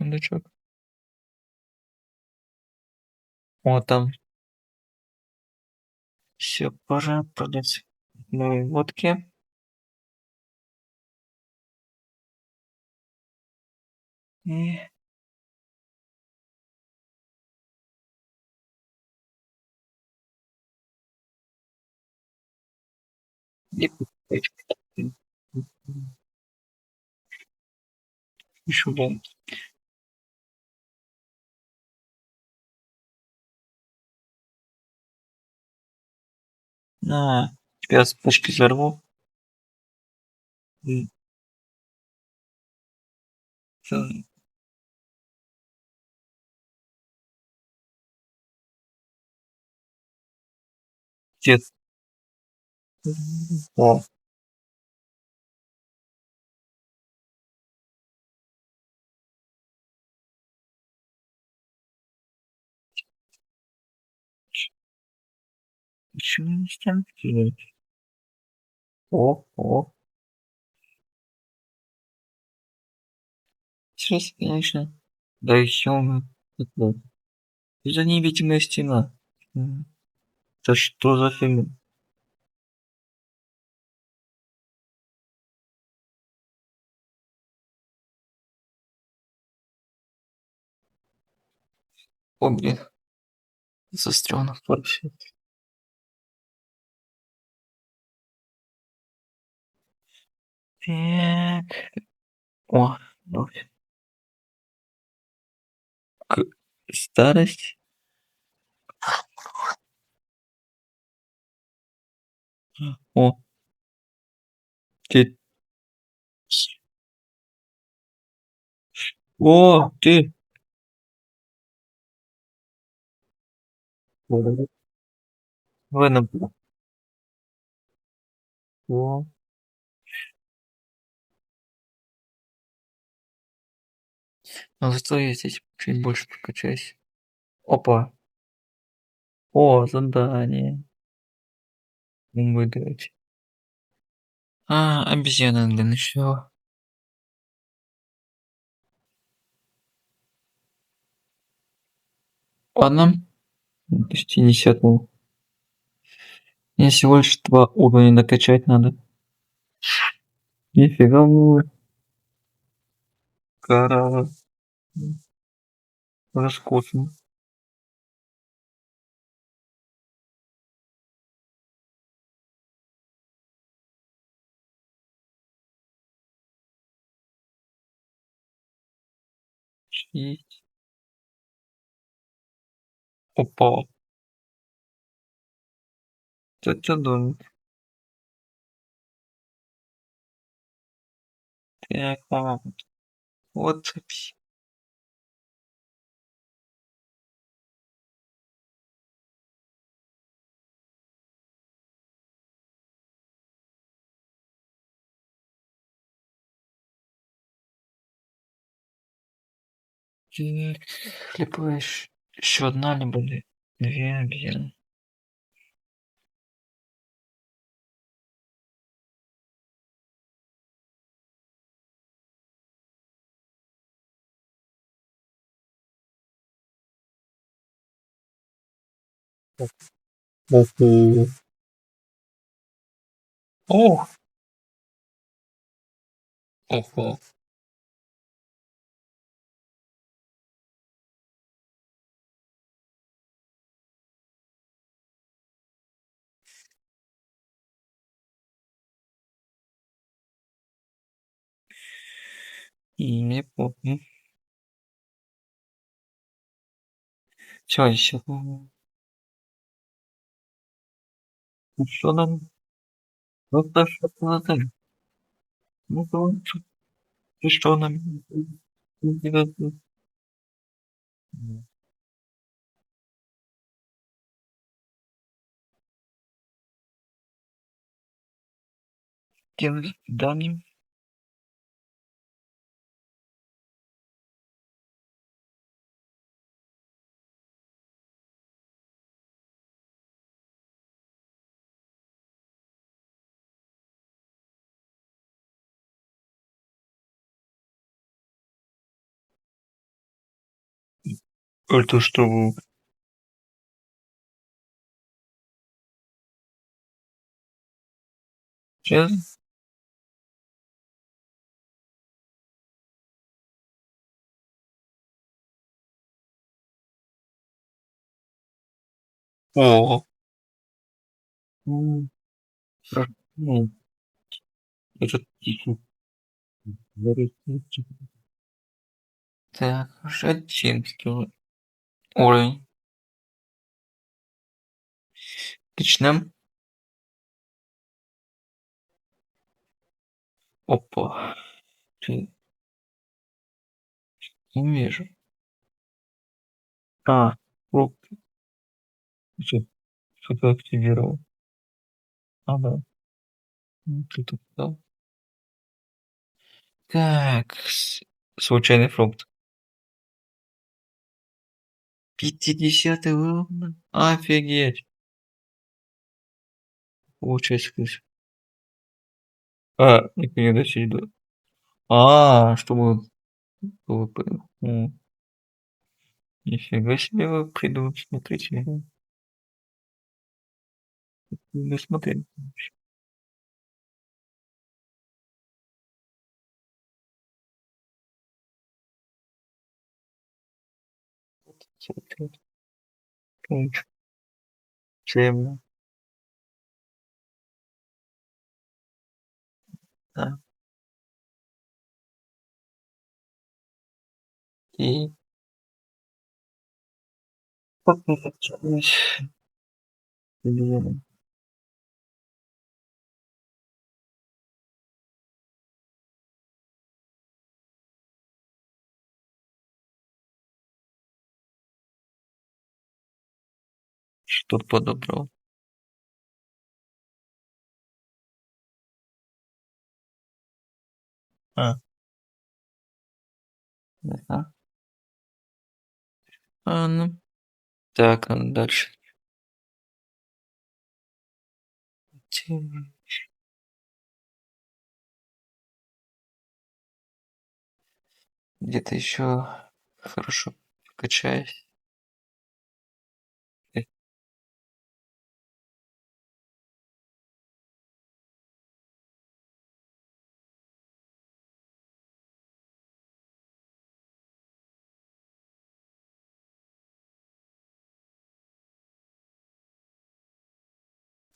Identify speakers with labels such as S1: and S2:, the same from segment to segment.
S1: сундучок. О, там все, пора продать новые водки. И и купить. Еще вон. На, тебя с пушки взорву. И всё, дед. О, почему не стенки? О, сейчас, конечно. Да еще мы. Это невидимая стена. Это что за фигня? О, блин, застрял в парке. Так. О, ну, к старость. О, ты. О, ты. Веном. О, ну зато я здесь чуть больше прокачаюсь. Опа. О, задание. Выиграть. Обезьяна для начала. Ладно. Почти не сетовал. Мне всего лишь 2 уровня докачать надо. Нифига вы. Корова. Роскошно. Есть. Опа. Тетя домик. Так, вот цепь. Так, либо еще одна, либо две обезьяны. Ого. Ох, ого. И не помню. Всё, еще. Ну что нам? Вот то, что надо. Ну, лучше. И что нам? Тем давним. Это что? Сейчас? О, м, ну, это тихо. Говорит, тихо. Так, уже 11 уровень. Отлично. Опа. Ты не вижу. А, фрукты. Всё, что-то активировал. Ага. Ты тут дал. Так, случайный фрукт. 50 уровень. Офигеть. Получается, крыша. А, не достичь до. Чтобы ПВП. Нифига себе вы придумали, смотрите. Не смотрели. Чем? Да. И подписывайтесь. Что подобрал? А, ага. Ну. Так, дальше. Где-то еще хорошо качаюсь.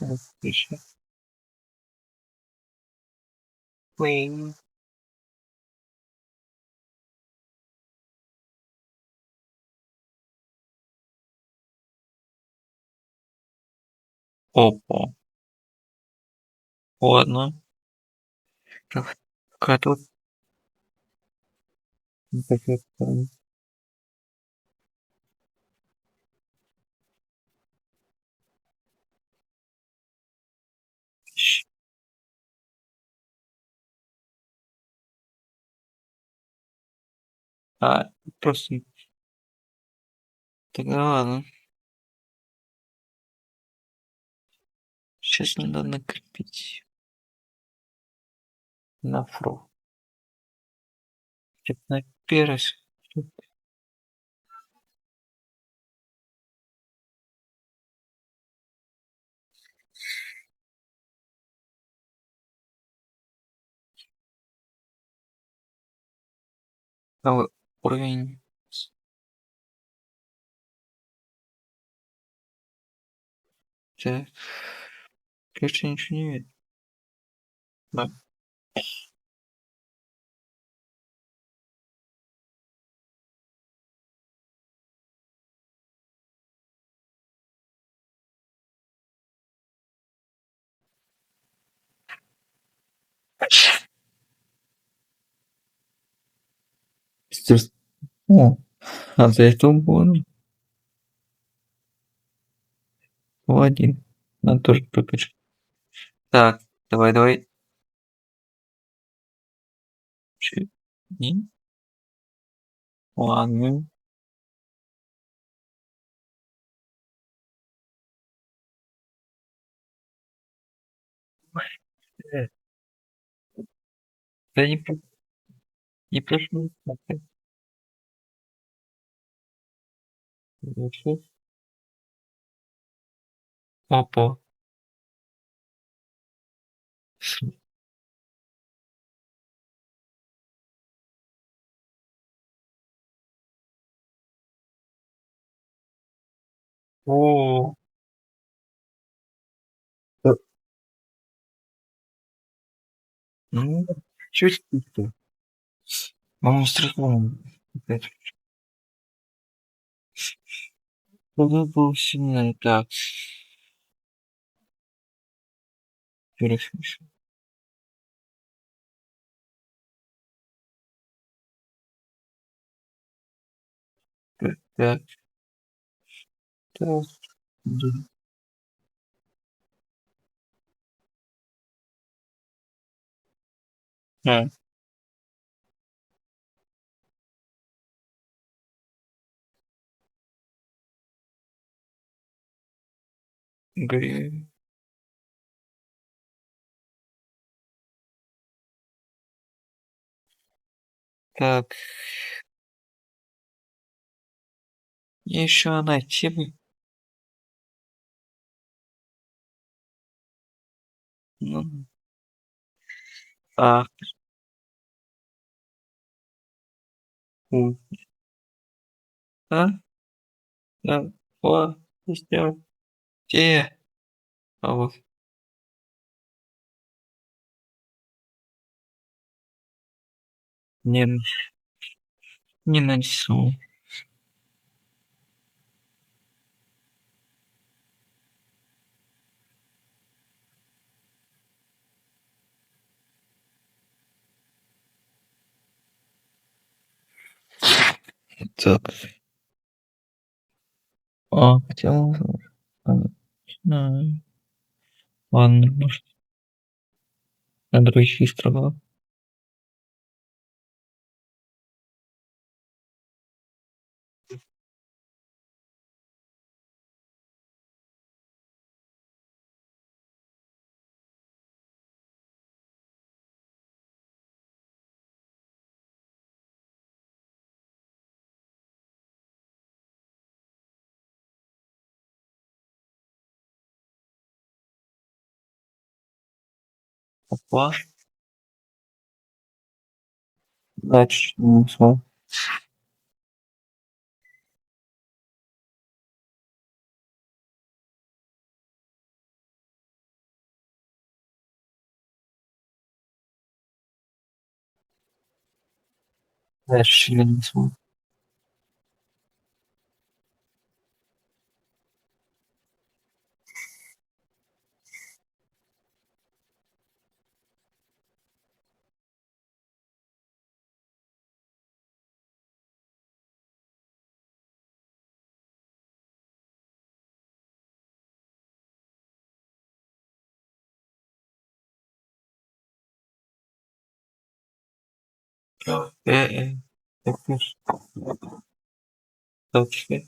S1: Отлично. Плей. Опа. Ладно. Так, какая-то вот такая, просто тогда ладно. Сейчас надо накрепить на фру. Где-то на перец. Новый уровень. Так, конечно, ничего не видно. Да. Естественно. О, за это он один. Надо тоже прокачать. Так, давай. Чё? Не? Ладно. Э, Да не прошло. Дальше. Опа. О, да, ну, чуть-чуть. Мама страшно. Опять. Это было сильно так. Пересмешно. Так, так, так. Да. А, гри- Так, еще найти бы. Ну, а, у, а, да, о, сделал. Где? А вот, не, не нарисовал. Так, хотел... а, знаю. Ладно, может, на другие острова. Опа, да, чуть-чуть не смог. Дальше не смог. Так, точно.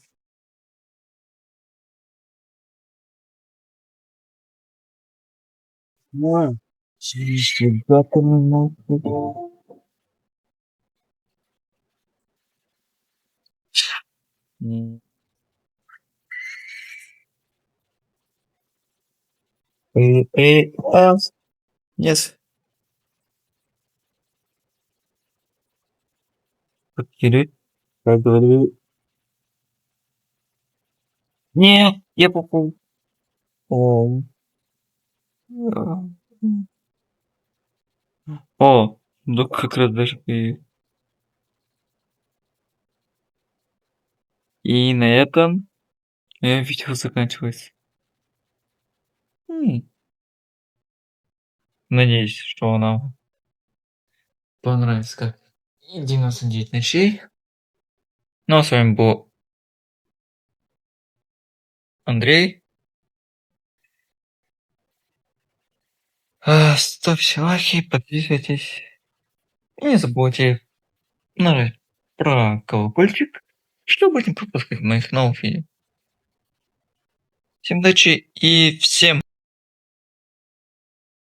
S1: Ну, ребята, Yes. Подкидывай. Как говорю. Не, я попал. О, о, ну как раз даже и на этом видео заканчивается. М, Надеюсь, что нам понравится как 99 ночей. Ну а с вами был Андрей. Ставьте лайки, подписывайтесь. И не забудьте нажать про колокольчик, чтобы не пропускать моих новых видео. Всем удачи и всем